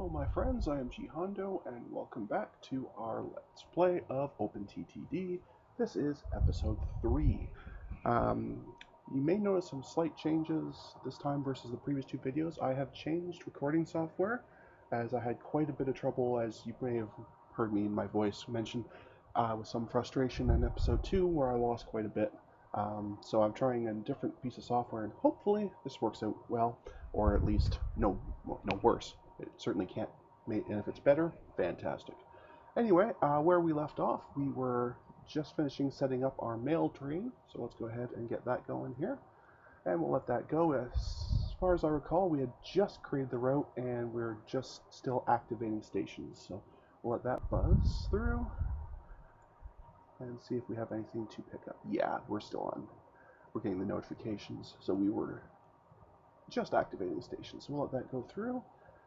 Hello my friends, I am G Hondo and welcome back to our Let's Play of OpenTTD. This is episode 3. Um, you may notice some slight changes this time versus the previous two videos. I have changed recording software as I had quite a bit of trouble, as you may have heard me in my voice mention, with some frustration in episode 2 where I lost quite a bit. So I'm trying a different piece of software and hopefully this works out well, or at least no worse. It certainly can't make, and if it's better, fantastic. Anyway, where we left off, we were just finishing setting up our mail train, so let's go ahead and get that going here. And we'll let that go. As far as I recall, we had just created the route and we're just still activating stations, so we'll let that buzz through and see if we have anything to pick up. Yeah, we're still on. We're getting the notifications, so we were just activating the station. So we'll let that go through,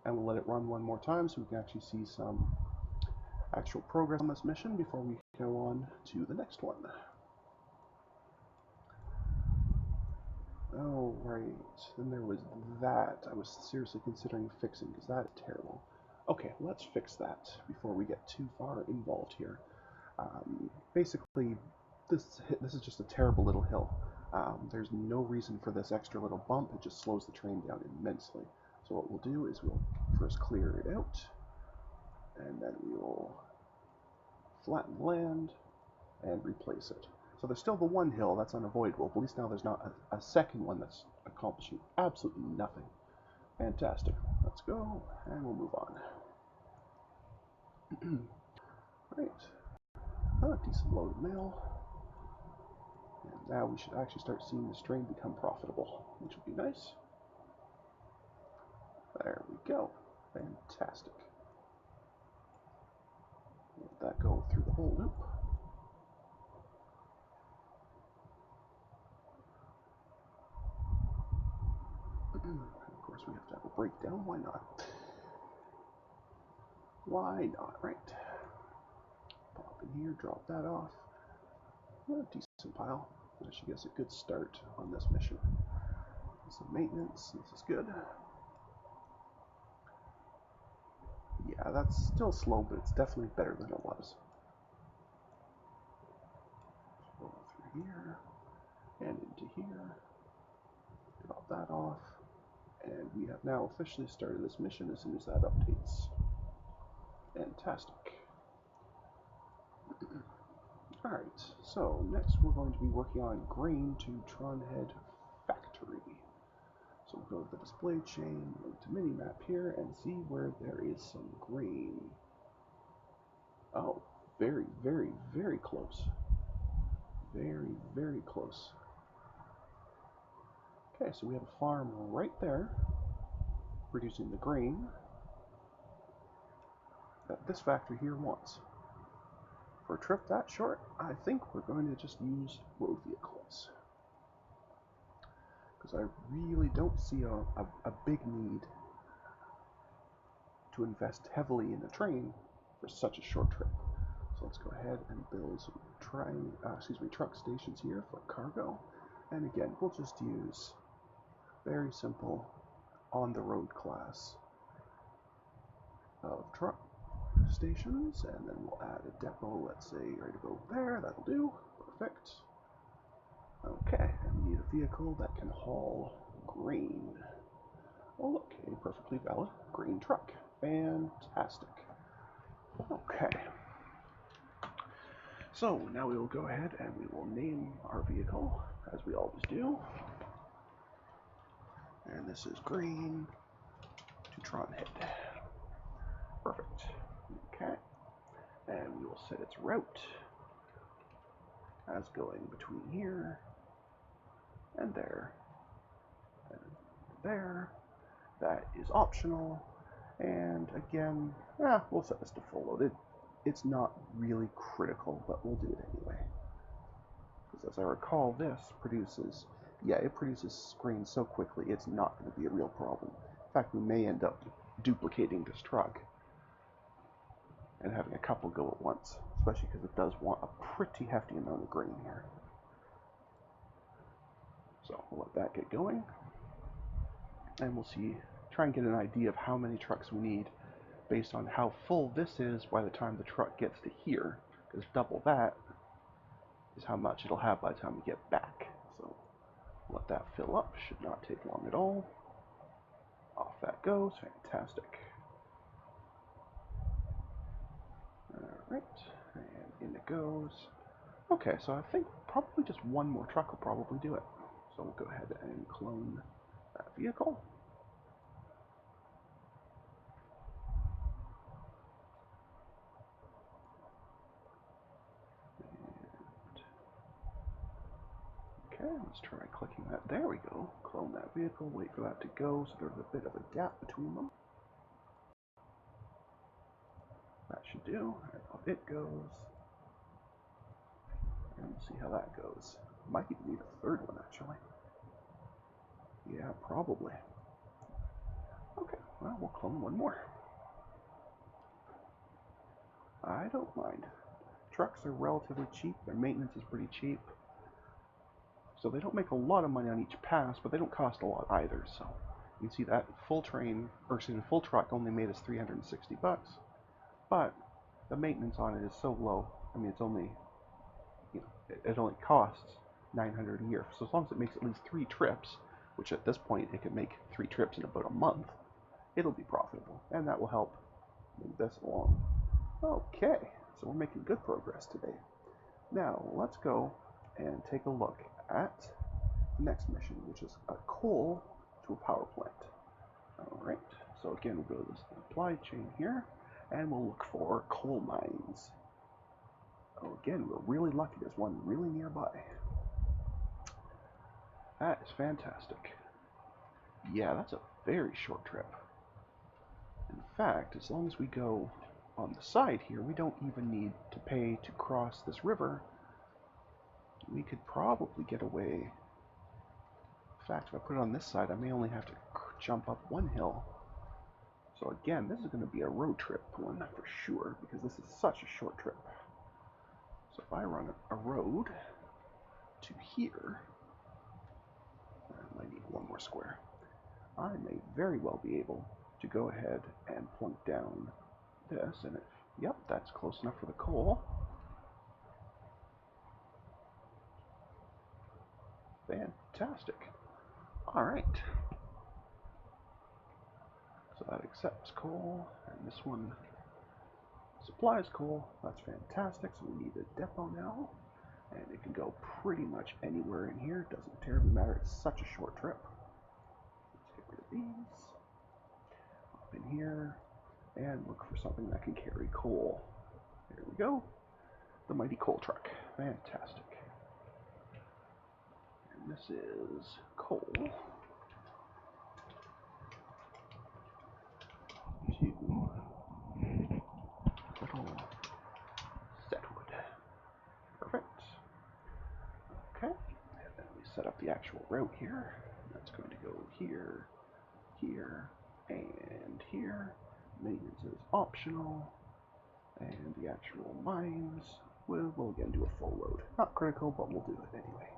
and we'll let it run one more time so we can actually see some actual progress on this mission before we go on to the next one. Oh, right. Then there was that I was seriously considering fixing, because that is terrible. Okay, let's fix that before we get too far involved here. Basically, this is just a terrible little hill. There's no reason for this extra little bump. It just slows the train down immensely. So what we'll do is we'll first clear it out, and then we will flatten land and replace it. So there's still the one hill that's unavoidable, but at least now there's not a second one that's accomplishing absolutely nothing. Fantastic. Let's go, and we'll move on. Right. A decent load of mail. And now we should actually start seeing this train become profitable, which would be nice. There we go. Fantastic. Let that go through the whole loop. Of course, we have to have a breakdown. Why not? Why not, right? Pop in here, drop that off. A decent pile. That should get us a good start on this mission. Some maintenance. This is good. Yeah, that's still slow, but it's definitely better than it was. Go through here and into here. Drop that off. And we have now officially started this mission as soon as that updates. Fantastic. Alright, so next we're going to be working on grain to Tronhead Factory. So we'll go to the display chain, link to minimap here, and see where there is some grain. Oh, very, very, very close. Very, very close. Okay, so we have a farm right there, producing the grain that this factory here wants. For a trip that short, I think we're going to just use road vehicles, because I really don't see a big need to invest heavily in a train for such a short trip. So let's go ahead and build some truck stations here for cargo. And again, we'll just use very simple on-the-road class of truck stations, and then we'll add a depot, let's say right about there. That'll do. Perfect. Okay, and we need a vehicle that can haul grain. Oh look, a perfectly valid grain truck. Fantastic. Okay. So now we will go ahead and we will name our vehicle, as we always do. And this is grain to Tronhead. Perfect. Okay. And we will set its route as going between here and there and there. That is optional. And again, we'll set this to full load. It's not really critical, but we'll do it anyway. Because as I recall, this produces, it produces grain so quickly, it's not going to be a real problem. In fact, we may end up duplicating this truck and having a couple go at once, especially because it does want a pretty hefty amount of grain here. So we'll let that get going, and we'll see, try and get an idea of how many trucks we need based on how full this is by the time the truck gets to here, because double that is how much it'll have by the time we get back. So let that fill up, should not take long at all. Off that goes, fantastic. Alright, and in it goes. Okay, so I think probably just one more truck will probably do it. So we'll go ahead and clone that vehicle. Okay, let's try clicking that. There we go. Clone that vehicle, wait for that to go, so there's a bit of a gap between them. That should do. Off it goes. And we'll see how that goes. Might even need a third one, actually. Yeah, probably. Okay, well, we'll clone one more. I don't mind. Trucks are relatively cheap. Their maintenance is pretty cheap. So they don't make a lot of money on each pass, but they don't cost a lot either. So you can see that full truck only made us 360 bucks. But the maintenance on it is so low. I mean, it's only, it only costs 900 a year. So as long as it makes at least 3 trips, which at this point it can make 3 trips in about a month, it'll be profitable, and that will help move this along. Okay, so we're making good progress today. Now let's go and take a look at the next mission, which is a coal to a power plant. Alright, so again we'll go to this supply chain here, and we'll look for coal mines. Oh, again, we're really lucky. There's one really nearby. That is fantastic. Yeah, that's a very short trip. In fact, as long as we go on the side here, we don't even need to pay to cross this river. We could probably get away. In fact, if I put it on this side, I may only have to jump up one hill. So again, this is going to be a road trip one for sure, because this is such a short trip. So if I run a road to here, I might need one more square. I may very well be able to go ahead and plunk down this, and yep, that's close enough for the coal. Fantastic. Alright. So that accepts coal, and this one supplies coal. That's fantastic. So we need a depot now, and it can go pretty much anywhere in here. It doesn't terribly matter. It's such a short trip. Let's get rid of these. Up in here, and look for something that can carry coal. There we go. The mighty coal truck. Fantastic. And this is coal to little Setwood. Perfect. Okay. And then we set up the actual route here. That's going to go here, here, and here. Maintenance is optional. And the actual mines, we'll again do a full load. Not critical, but we'll do it anyway.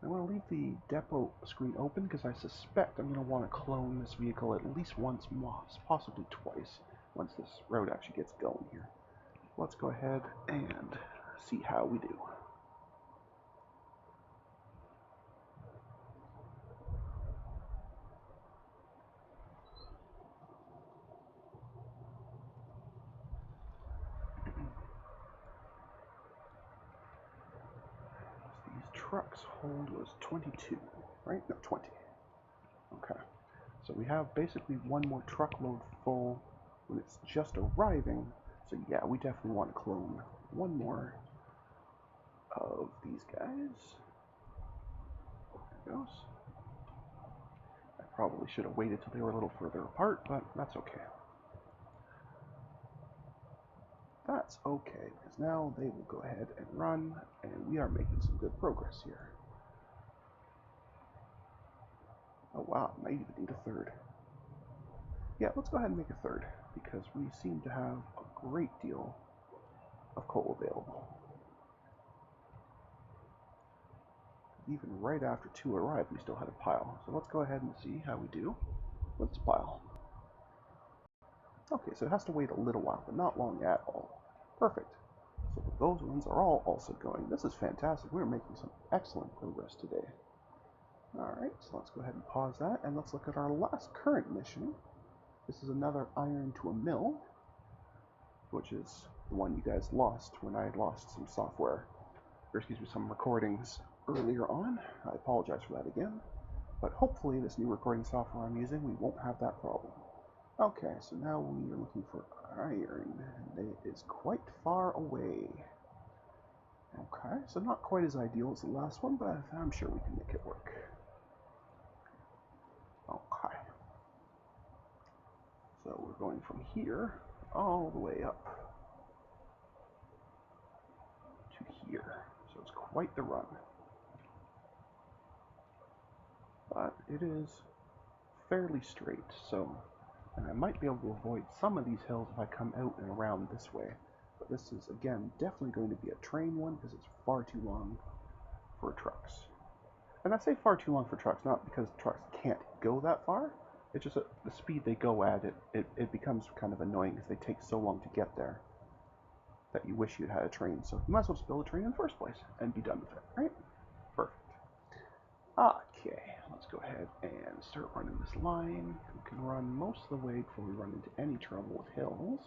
I want to leave the depot screen open because I suspect I'm going to want to clone this vehicle at least once, possibly twice, once this road actually gets going here. Let's go ahead and see how we do. These trucks hold was 22, right? No, 20. Okay. So we have basically one more truckload full when it's just arriving. So yeah, we definitely want to clone one more of these guys. There goes. I probably should have waited till they were a little further apart, but that's okay. That's okay, because now they will go ahead and run, and we are making some good progress here. Oh wow, might even need a third. Yeah, let's go ahead and make a third, because we seem to have a great deal of coal available. Even right after 2 arrived, we still had a pile. So let's go ahead and see how we do with this pile. Okay, so it has to wait a little while, but not long at all. Perfect. So those ones are all also going. This is fantastic. We're making some excellent progress today. Alright, so let's go ahead and pause that, and let's look at our last current mission. This is another iron to a mill, which is the one you guys lost when I lost some software, or excuse me, some recordings earlier on. I apologize for that again, but hopefully this new recording software I'm using, we won't have that problem. Okay, so now we are looking for iron, and it is quite far away. Okay, so not quite as ideal as the last one, but I'm sure we can make it work. Okay. So we're going from here all the way up to here. So it's quite the run. But it is fairly straight, so and I might be able to avoid some of these hills if I come out and around this way. But this is, again, definitely going to be a train one because it's far too long for trucks. And I say far too long for trucks, not because trucks can't go that far. It's just that the speed they go at, it becomes kind of annoying because they take so long to get there that you wish you'd had a train. So you might as well just build a train in the first place and be done with it, right? Perfect. Okay, let's go ahead and start running this line. We can run most of the way before we run into any trouble with hills.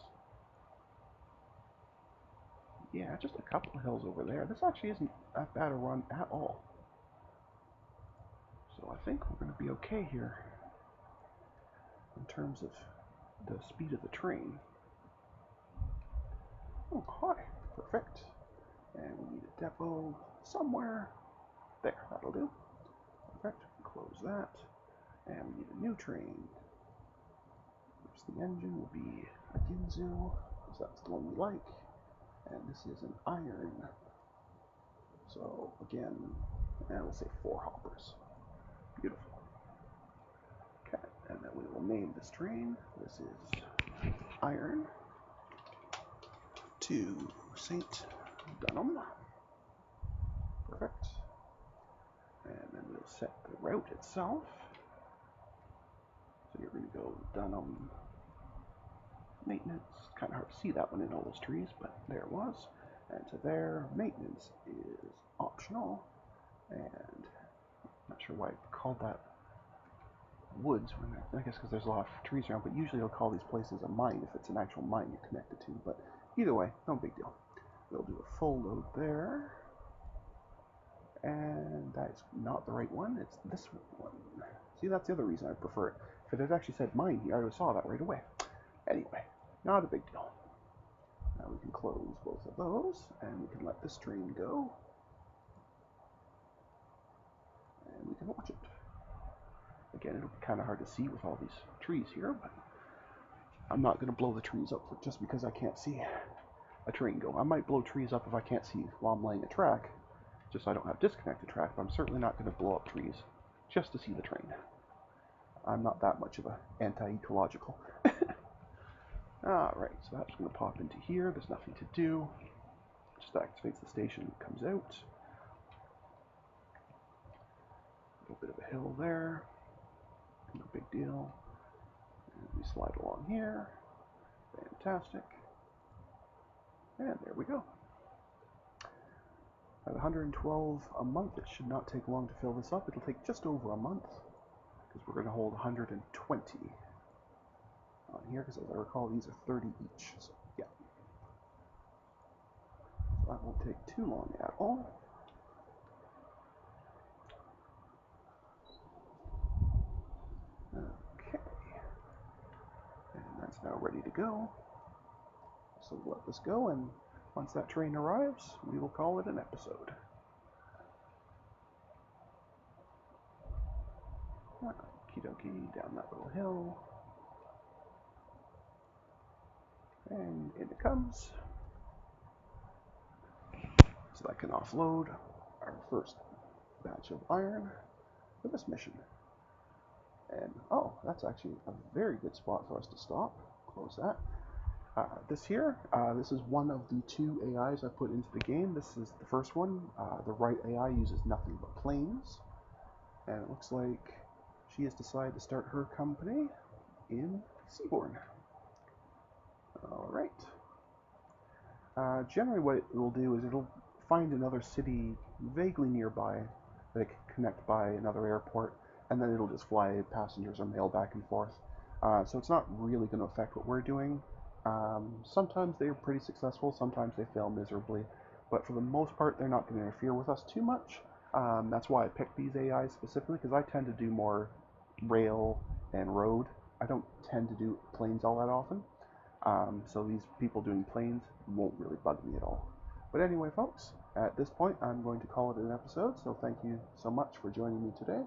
Yeah, just a couple of hills over there. This actually isn't that bad a run at all. So I think we're going to be okay here in terms of the speed of the train. Oh, hi. Perfect. And we need a depot somewhere. There, that'll do. Perfect. Close that. And we need a new train. Which the engine will be a Ginzu, because that's the one we like. And this is an iron. So again, and we'll say 4 hoppers. Beautiful. Okay, and then we will name this train. This is iron to St. Dunham. Perfect. And then we'll set the route itself. So you're going to go Dunham maintenance. Kind of hard to see that one in all those trees, but there it was. And to there, maintenance is optional. And I'm not sure why I called that woods, when I guess because there's a lot of trees around, but usually they'll call these places a mine if it's an actual mine you're connected to. But either way, no big deal. We'll do a full load there. And that's not the right one, it's this one. See, that's the other reason I prefer it. If it had actually said mine here, I would have saw that right away. Anyway, not a big deal. Now we can close both of those, and we can let this train go. And we can watch it. Again, it'll be kind of hard to see with all these trees here, but I'm not going to blow the trees up just because I can't see a train go. I might blow trees up if I can't see while I'm laying a track, just so I don't have disconnected track, but I'm certainly not going to blow up trees just to see the train. I'm not that much of an anti-ecological. Alright, so that's going to pop into here. There's nothing to do. Just activates the station, comes out. A little bit of a hill there. No big deal. And we slide along here. Fantastic. And there we go. At 112 a month, it should not take long to fill this up. It'll take just over a month, because we're going to hold 120 on here, because as I recall, these are 30 each. So, yeah. So that won't take too long at all. Okay. And that's now ready to go. So we'll let this go, and once that train arrives, we will call it an episode. Okie dokie, down that little hill. And in it comes. So I can offload our first batch of iron for this mission. And, oh, that's actually a very good spot for us to stop. Close that. This is one of the 2 AIs I put into the game. This is the first one. The right AI uses nothing but planes. And it looks like she has decided to start her company in Seabourn. Alright. Generally what it will do is it'll find another city vaguely nearby that it can connect by another airport, and then it'll just fly passengers or mail back and forth. So it's not really going to affect what we're doing. Sometimes they're pretty successful, sometimes they fail miserably, but for the most part they're not going to interfere with us too much. That's why I picked these AIs specifically, because I tend to do more rail and road. I don't tend to do planes all that often. So these people doing planes won't really bug me at all. But anyway, folks, at this point, I'm going to call it an episode. So thank you so much for joining me today.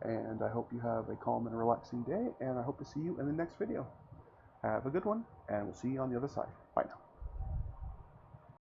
And I hope you have a calm and relaxing day. And I hope to see you in the next video. Have a good one, and we'll see you on the other side. Bye now.